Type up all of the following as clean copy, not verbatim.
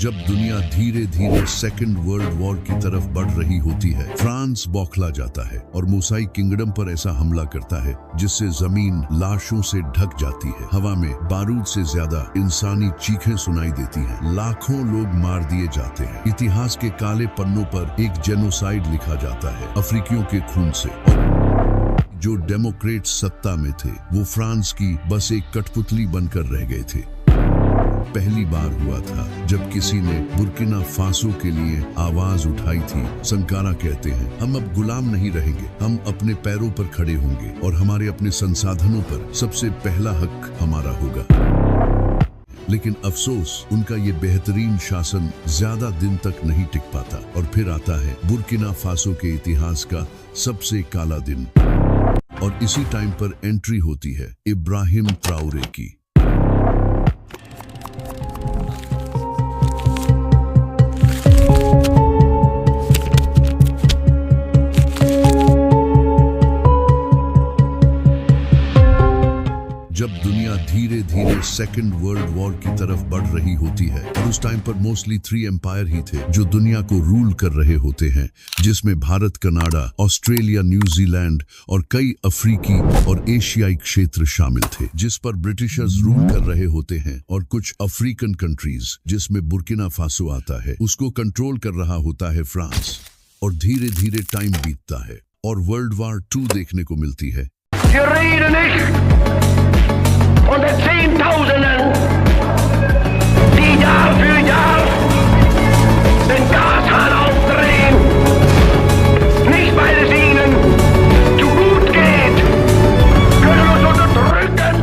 जब दुनिया धीरे धीरे सेकेंड वर्ल्ड वॉर की तरफ बढ़ रही होती है, फ्रांस बौखला जाता है और मोसाई किंगडम पर ऐसा हमला करता है जिससे जमीन लाशों से ढक जाती है। हवा में बारूद से ज्यादा इंसानी चीखें सुनाई देती हैं। लाखों लोग मार दिए जाते हैं। इतिहास के काले पन्नों पर एक जेनोसाइड लिखा जाता है अफ्रीकियों के खून से। जो डेमोक्रेट सत्ता में थे वो फ्रांस की बस एक कठपुतली बनकर रह गए थे। पहली बार हुआ था जब किसी ने बुर्किना फासो के लिए आवाज उठाई थी। संकारा कहते हैं, हम अब गुलाम नहीं रहेंगे, हम अपने पैरों पर खड़े होंगे और हमारे अपने संसाधनों पर सबसे पहला हक हमारा होगा। लेकिन अफसोस, उनका ये बेहतरीन शासन ज्यादा दिन तक नहीं टिक पाता और फिर आता है बुर्किना फासो के इतिहास का सबसे काला दिन। और इसी टाइम पर एंट्री होती है इब्राहिम ट्राओरे की। जब दुनिया धीरे धीरे सेकेंड वर्ल्ड वॉर की तरफ बढ़ रही होती है और उस टाइम पर मोस्टली 3 एम्पायर ही थे जो दुनिया को रूल कर रहे होते हैं, जिसमें भारत, कनाडा, ऑस्ट्रेलिया, न्यूजीलैंड और कई अफ्रीकी और एशियाई क्षेत्र शामिल थे, जिस पर ब्रिटिशर्स रूल कर रहे होते हैं। और कुछ अफ्रीकन कंट्रीज जिसमें बुर्किना फासो आता है, उसको कंट्रोल कर रहा होता है फ्रांस। और धीरे धीरे टाइम बीतता है और वर्ल्ड वॉर 2 देखने को मिलती है। Und in Zehntausenden, die Jahr für Jahr den Gashahn aufdrehen, nicht weil es ihnen zu gut geht, können uns unterdrücken.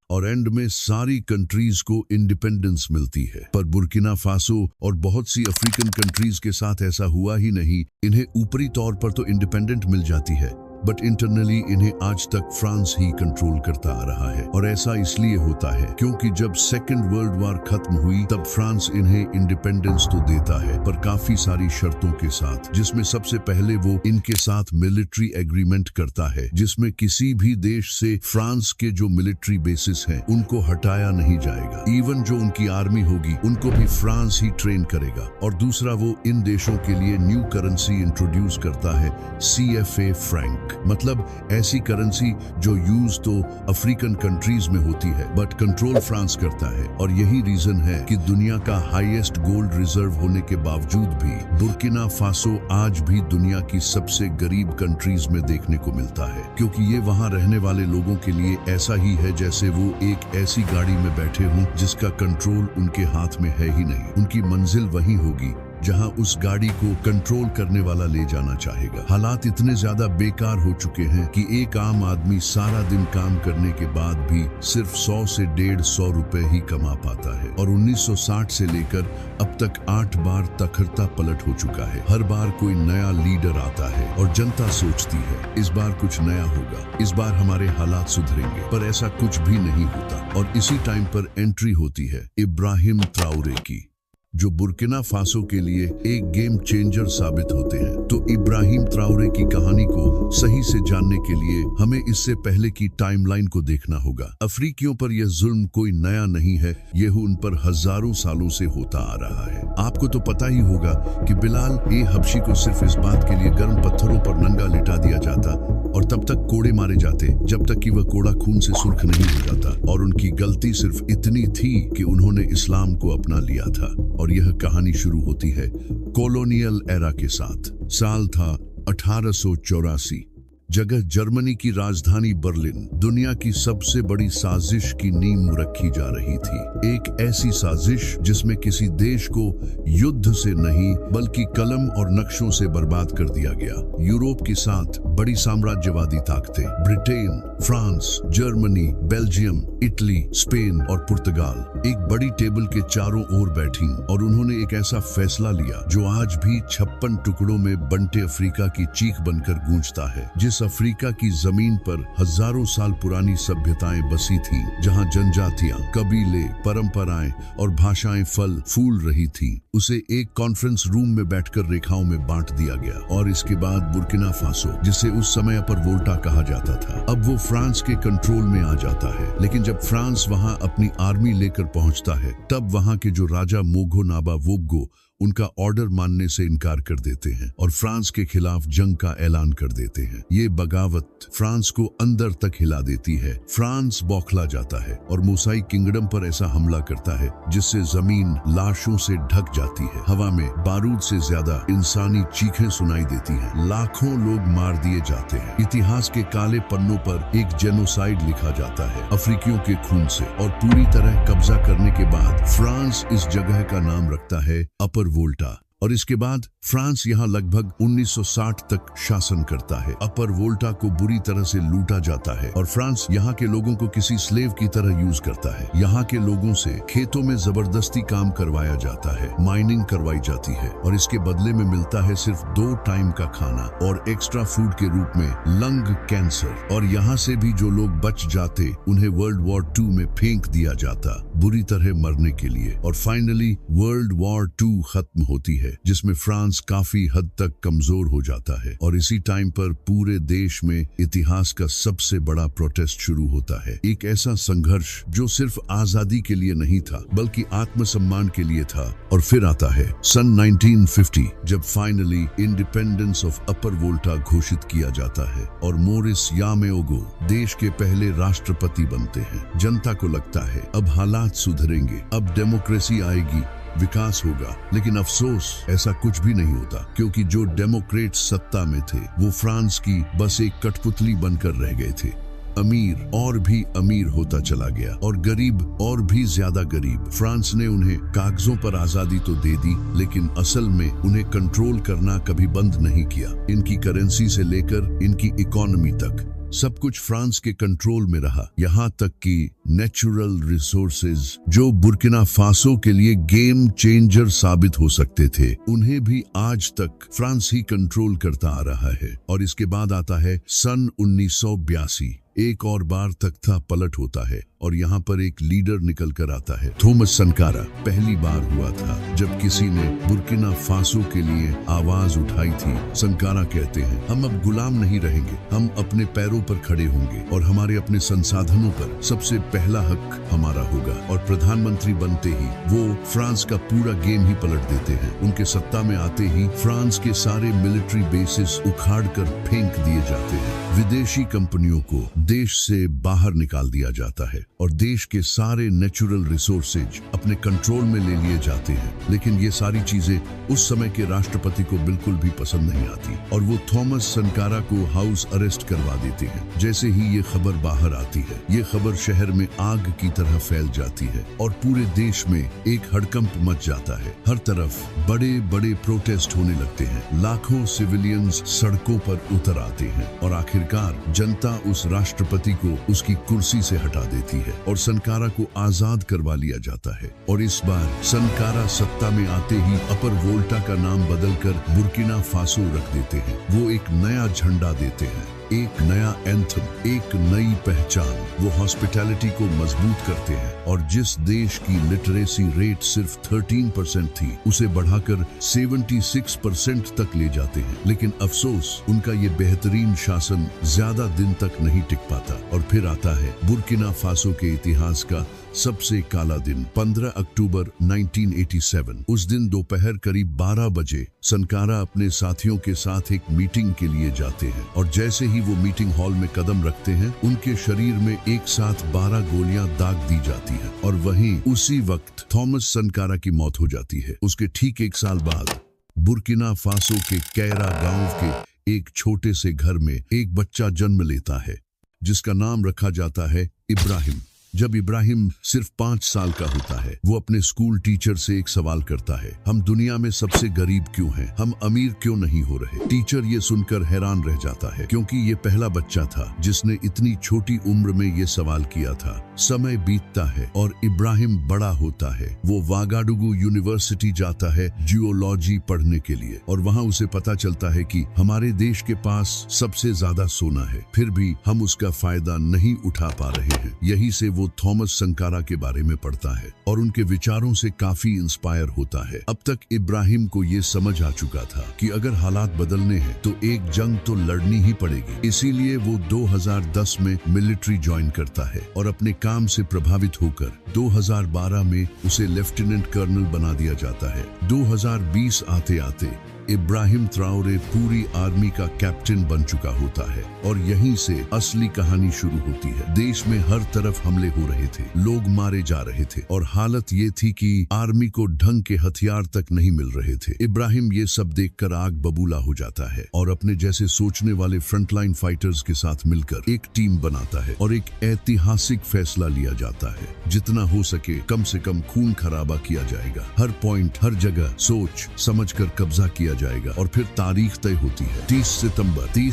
और एंड में सारी कंट्रीज को इंडिपेंडेंस मिलती है। पर बुर्किना फासो और बहुत सी अफ्रीकन कंट्रीज के साथ ऐसा हुआ ही नहीं। इन्हें ऊपरी तौर पर तो इंडिपेंडेंट मिल जाती है, बट इंटरनली इन्हें आज तक फ्रांस ही कंट्रोल करता आ रहा है। और ऐसा इसलिए होता है क्योंकि जब सेकेंड वर्ल्ड वॉर खत्म हुई तब फ्रांस इन्हें इंडिपेंडेंस तो देता है, पर काफी सारी शर्तों के साथ, जिसमें सबसे पहले वो इनके साथ मिलिट्री एग्रीमेंट करता है, जिसमें किसी भी देश से फ्रांस के जो मिलिट्री बेसिस हैं उनको हटाया नहीं जाएगा। इवन जो उनकी आर्मी होगी उनको भी फ्रांस ही ट्रेन करेगा। और दूसरा, वो इन देशों के लिए न्यू करेंसी इंट्रोड्यूस करता है, CFA फ्रैंक, मतलब ऐसी करेंसी जो यूज तो अफ्रीकन कंट्रीज में होती है बट कंट्रोल फ्रांस करता है। और यही रीजन है कि दुनिया का हाईएस्ट गोल्ड रिजर्व होने के बावजूद भी बुर्किना फासो आज भी दुनिया की सबसे गरीब कंट्रीज में देखने को मिलता है, क्योंकि ये वहां रहने वाले लोगों के लिए ऐसा ही है जैसे वो एक ऐसी गाड़ी में बैठे हों जिसका कंट्रोल उनके हाथ में है ही नहीं। उनकी मंजिल वही होगी जहां उस गाड़ी को कंट्रोल करने वाला ले जाना चाहेगा। हालात इतने ज्यादा बेकार हो चुके हैं कि एक आम आदमी सारा दिन काम करने के बाद भी सिर्फ 100 से 150 रुपए ही कमा पाता है। और 1960 से लेकर अब तक 8 बार तखरता पलट हो चुका है। हर बार कोई नया लीडर आता है और जनता सोचती है इस बार कुछ नया होगा, इस बार हमारे हालात सुधरेंगे, पर ऐसा कुछ भी नहीं होता। और इसी टाइम पर एंट्री होती है इब्राहिम ट्राओरे की, जो बुर्किना फासो के लिए एक गेम चेंजर साबित होते हैं। तो इब्राहिम ट्राओरे की कहानी को सही से जानने के लिए हमें इससे पहले की टाइमलाइन को देखना होगा। अफ्रीकियों पर यह जुल्म कोई नया नहीं है, यह उन पर हजारों सालों से होता आ रहा है। आपको तो पता ही होगा कि बिलाल ए हबशी को सिर्फ इस बात के लिए गर्म पत्थरों पर नंगा लिटा दिया जाता और तब तक कोड़े मारे जाते जब तक कि वह कोड़ा खून से सुर्ख नहीं हो जाता। और उनकी गलती सिर्फ इतनी थी कि उन्होंने इस्लाम को अपना लिया था। और यह कहानी शुरू होती है कॉलोनियल एरा के साथ। साल था 1884। जगह जर्मनी की राजधानी बर्लिन। दुनिया की सबसे बड़ी साजिश की नींव रखी जा रही थी। एक ऐसी साजिश जिसमें किसी देश को युद्ध से नहीं बल्कि कलम और नक्शों से बर्बाद कर दिया गया। यूरोप के साथ बड़ी साम्राज्यवादी ताकतें Britain, France, Germany, Belgium, Italy, Spain और पुर्तगाल एक बड़ी टेबल के चारों ओर बैठी और उन्होंने एक ऐसा फैसला लिया जो आज भी 56 टुकड़ों में बंटे अफ्रीका की चीख बनकर गूंजता है। जिस अफ्रीका की जमीन पर हजारों साल पुरानी सभ्यताएं बसी थी, जहां जनजातियां, कबीले, परंपराएं और भाषाएं फल फूल रही थी, उसे एक कॉन्फ्रेंस रूम में बैठकर रेखाओं में बांट दिया गया। और इसके बाद बुर्किना फासो, जिसे उस समय अपर वोल्टा कहा जाता था। अब वो फ्रांस के कंट्रोल में आ जाता है, लेकिन जब फ्रांस वहां अपनी आर्मी लेकर पहुंचता है तब वहां के जो राजा मोगो नाबा वोग्गो उनका ऑर्डर मानने से इनकार कर देते हैं और फ्रांस के खिलाफ जंग का ऐलान कर देते हैं। ये बगावत फ्रांस को अंदर तक हिला देती है। फ्रांस बौखला जाता है और मोसाई किंगडम पर ऐसा हमला करता है जिससे जमीन लाशों से ढक जाती है। हवा में बारूद से ज्यादा इंसानी चीखें सुनाई देती हैं। लाखों लोग मार दिए जाते हैं। इतिहास के काले पन्नों पर एक जेनोसाइड लिखा जाता है अफ्रीकियों के खून से, और पूरी तरह कब्जा करने के बाद फ्रांस इस जगह का नाम रखता है अपर वोल्टा। और इसके बाद फ्रांस यहाँ लगभग 1960 तक शासन करता है। अपर वोल्टा को बुरी तरह से लूटा जाता है और फ्रांस यहाँ के लोगों को किसी स्लेव की तरह यूज करता है। यहाँ के लोगों से खेतों में जबरदस्ती काम करवाया जाता है, माइनिंग करवाई जाती है और इसके बदले में मिलता है सिर्फ 2 टाइम का खाना और एक्स्ट्रा फूड के रूप में लंग कैंसर। और यहाँ से भी जो लोग बच जाते उन्हें वर्ल्ड वॉर 2 में फेंक दिया जाता बुरी तरह मरने के लिए। और फाइनली वर्ल्ड वॉर 2 खत्म होती है जिसमें फ्रांस काफी हद तक कमजोर हो जाता है और इसी टाइम पर पूरे देश में इतिहास का सबसे बड़ा प्रोटेस्ट शुरू होता है। एक ऐसा संघर्ष जो सिर्फ आजादी के लिए नहीं था बल्कि आत्मसम्मान के लिए था। और फिर आता है सन 1950 जब फाइनली इंडिपेंडेंस ऑफ अपर वोल्टा घोषित किया जाता है और मोरिस यामेओगो देश के पहले राष्ट्रपति बनते हैं। जनता को लगता है अब हालात सुधरेंगे, अब डेमोक्रेसी आएगी, विकास होगा। लेकिन अफसोस ऐसा कुछ भी नहीं होता, क्योंकि जो डेमोक्रेट सत्ता में थे वो फ्रांस की बस एक कठपुतली बनकर रह गए थे। अमीर और भी अमीर होता चला गया और गरीब और भी ज्यादा गरीब। फ्रांस ने उन्हें कागजों पर आजादी तो दे दी, लेकिन असल में उन्हें कंट्रोल करना कभी बंद नहीं किया। इनकी करेंसी से लेकर इनकी इकोनॉमी तक सब कुछ फ्रांस के कंट्रोल में रहा। यहाँ तक कि नेचुरल रिसोर्सेज जो बुर्किना फासो के लिए गेम चेंजर साबित हो सकते थे, उन्हें भी आज तक फ्रांस ही कंट्रोल करता आ रहा है। और इसके बाद आता है सन 1982। एक और बार तख्ता पलट होता है और यहाँ पर एक लीडर निकल कर आता है। थॉमस संकारा। पहली बार हुआ था जब किसी ने बुर्किना फासो के लिए आवाज उठाई थी। संकारा कहते हैं, हम अब गुलाम नहीं रहेंगे, हम अपने पैरों पर खड़े होंगे और हमारे अपने संसाधनों पर सबसे पहला हक हमारा होगा। और प्रधानमंत्री बनते ही वो फ्रांस का पूरा गेम ही पलट देते हैं। उनके सत्ता में आते ही फ्रांस के सारे मिलिट्री बेसिस उखाड़ कर फेंक दिए जाते हैं। विदेशी कंपनियों को देश से बाहर निकाल दिया जाता है और देश के सारे नेचुरल रिसोर्सेज अपने कंट्रोल में ले लिए जाते हैं। लेकिन ये सारी चीजें उस समय के राष्ट्रपति को बिल्कुल भी पसंद नहीं आती और वो थॉमस संकारा को हाउस अरेस्ट करवा देते हैं। जैसे ही ये खबर बाहर आती है, ये खबर शहर में आग की तरह फैल जाती है और पूरे देश में एक हड़कंप मच जाता है। हर तरफ बड़े बड़े प्रोटेस्ट होने लगते हैं। लाखों सिविलियंस सड़कों पर उतर आते हैं और आखिरकार जनता उस राष्ट्रपति को उसकी कुर्सी से हटा देती है और संकारा को आजाद करवा लिया जाता है। और इस बार संकारा सत्ता में आते ही अपर वोल्टा का नाम बदलकर बुर्किना फासो रख देते हैं। वो एक नया झंडा देते हैं, एक नया एंथम, एक नई पहचान। वो हॉस्पिटैलिटी को मजबूत करते हैं और जिस देश की लिटरेसी रेट सिर्फ 13% थी, उसे बढ़ाकर 76% तक ले जाते हैं। लेकिन अफसोस, उनका ये बेहतरीन शासन ज्यादा दिन तक नहीं टिक पाता। और फिर आता है बुर्किना फासो के इतिहास का सबसे काला दिन, 15 अक्टूबर 1987। उस दिन दोपहर करीब 12 बजे संकारा अपने साथियों के साथ एक मीटिंग के लिए जाते हैं और जैसे ही वो मीटिंग हॉल में कदम रखते हैं, उनके शरीर में एक साथ 12 गोलियां दाग दी जाती हैं। और वहीं उसी वक्त थॉमस संकारा की मौत हो जाती है। उसके ठीक 1 साल बाद बुर्किना फासो के कैरा गांव के एक छोटे से घर में एक बच्चा जन्म लेता है जिसका नाम रखा जाता है इब्राहिम। जब इब्राहिम सिर्फ 5 साल का होता है, वो अपने स्कूल टीचर से एक सवाल करता है, हम दुनिया में सबसे गरीब क्यों हैं? हम अमीर क्यों नहीं हो रहे? टीचर ये सुनकर हैरान रह जाता है, क्योंकि ये पहला बच्चा था जिसने इतनी छोटी उम्र में ये सवाल किया था। समय बीतता है और इब्राहिम बड़ा होता है। वो वागाडुगु यूनिवर्सिटी जाता है जियोलॉजी पढ़ने के लिए और वहाँ उसे पता चलता है कि हमारे देश के पास सबसे ज्यादा सोना है, फिर भी हम उसका फायदा नहीं उठा पा रहे हैं। यहीं से वो थॉमस संकारा के बारे में पढ़ता है और उनके विचारों से काफी इंस्पायर होता है। अब तक इब्राहिम को ये समझ आ चुका था कि अगर हालात बदलने हैं तो एक जंग तो लड़नी ही पड़ेगी। इसीलिए वो 2010 में मिलिट्री ज्वाइन करता है और अपने काम से प्रभावित होकर 2012 में उसे लेफ्टिनेंट कर्नल बना दिया जाता है। 2020 आते आते इब्राहिम ट्राओरे पूरी आर्मी का कैप्टन बन चुका होता है और यहीं से असली कहानी शुरू होती है। देश में हर तरफ हमले हो रहे थे, लोग मारे जा रहे थे और हालत ये थी कि आर्मी को ढंग के हथियार तक नहीं मिल रहे थे। इब्राहिम ये सब देखकर आग बबूला हो जाता है और अपने जैसे सोचने वाले फ्रंटलाइन फाइटर्स के साथ मिलकर एक टीम बनाता है और एक ऐतिहासिक फैसला लिया जाता है। जितना हो सके कम से कम खून खराबा किया जाएगा। हर पॉइंट, हर जगह सोच समझकर कब्जा किया जाएगा और फिर तारीख तय होती है 30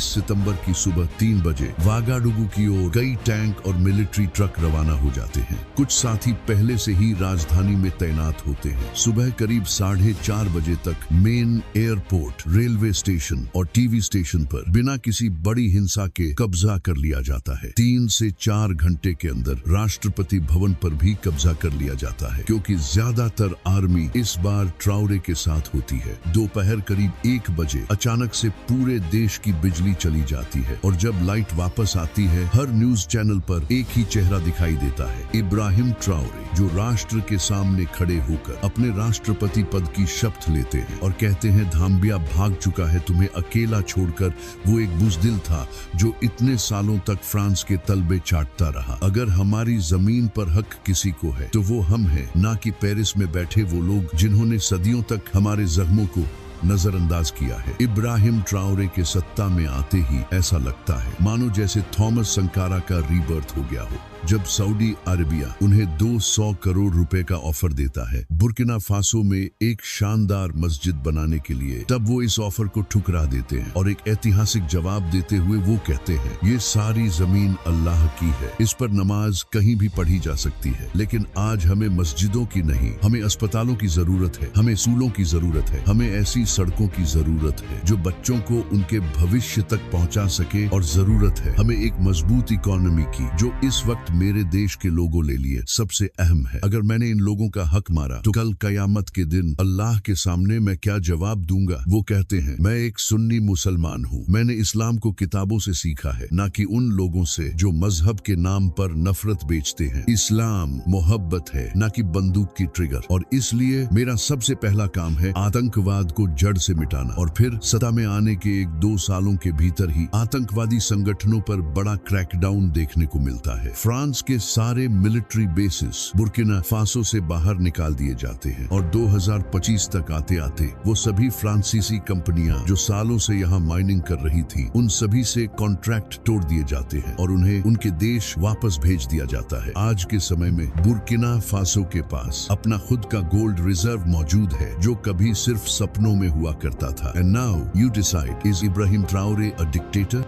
सितंबर की सुबह 3 बजे वागाडुगु की ओर कई टैंक और मिलिट्री ट्रक रवाना हो जाते हैं। कुछ साथी पहले से ही राजधानी में तैनात होते हैं। सुबह करीब 4:30 बजे तक मेन एयरपोर्ट, रेलवे स्टेशन और टीवी स्टेशन पर बिना किसी बड़ी हिंसा के कब्जा कर लिया जाता है। 3 से 4 घंटे के अंदर राष्ट्रपति भवन पर भी कब्जा कर लिया जाता है क्योंकि ज्यादातर आर्मी इस बार ट्राओरे के साथ होती है। दोपहर करीब 1 बजे अचानक से पूरे देश की बिजली चली जाती है और जब लाइट वापस आती है हर न्यूज चैनल पर एक ही चेहरा दिखाई देता है, इब्राहिम ट्राओरे, जो राष्ट्र के सामने खड़े होकर अपने राष्ट्रपति पद की शपथ लेते हैं और कहते हैं धाम्बिया भाग चुका है तुम्हें अकेला छोड़कर। वो एक बुज़दिल था जो इतने सालों तक फ्रांस के तलबे चाटता रहा। अगर हमारी जमीन पर हक किसी को है तो वो हम हैं, ना कि पेरिस में बैठे वो लोग जिन्होंने सदियों तक हमारे जख्मों को नजरअंदाज किया है। इब्राहिम ट्राओरे के सत्ता में आते ही ऐसा लगता है मानो जैसे थॉमस संकारा का रीबर्थ हो गया हो। जब सऊदी अरेबिया उन्हें 200 करोड़ रुपए का ऑफर देता है बुर्किना फासो में एक शानदार मस्जिद बनाने के लिए, तब वो इस ऑफर को ठुकरा देते हैं और एक ऐतिहासिक जवाब देते हुए वो कहते हैं ये सारी जमीन अल्लाह की है, इस पर नमाज कहीं भी पढ़ी जा सकती है, लेकिन आज हमें मस्जिदों की नहीं, हमें अस्पतालों की जरूरत है, हमें स्कूलों की जरूरत है, हमें ऐसी सड़कों की जरूरत है जो बच्चों को उनके भविष्य तक पहुंचा सके और जरूरत है हमें एक मजबूत इकोनॉमी की जो इस वक्त मेरे देश के लोगों के लिए सबसे अहम है। अगर मैंने इन लोगों का हक मारा तो कल कयामत के दिन अल्लाह के सामने मैं क्या जवाब दूंगा। वो कहते हैं मैं एक सुन्नी मुसलमान हूँ, मैंने इस्लाम को किताबों से सीखा है, ना कि उन लोगों से जो मजहब के नाम पर नफरत बेचते हैं। इस्लाम मोहब्बत है, ना कि बंदूक की ट्रिगर, और इसलिए मेरा सबसे पहला काम है आतंकवाद को जड़ से मिटाना और फिर सत्ता में आने के 1-2 सालों के भीतर ही आतंकवादी संगठनों पर बड़ा क्रैकडाउन देखने को मिलता है। फ्रांस के सारे मिलिट्री बेसिस बुर्किना फासो से बाहर निकाल दिए जाते हैं और 2025 तक आते आते वो सभी फ्रांसीसी कंपनियां जो सालों से यहाँ माइनिंग कर रही थी उन सभी से कॉन्ट्रैक्ट तोड़ दिए जाते हैं और उन्हें उनके देश वापस भेज दिया जाता है। आज के समय में बुर्किना फासो के पास अपना खुद का गोल्ड रिजर्व मौजूद है जो कभी सिर्फ सपनों में हुआ करता था। And now you decide, is Ibrahim Traore a dictator?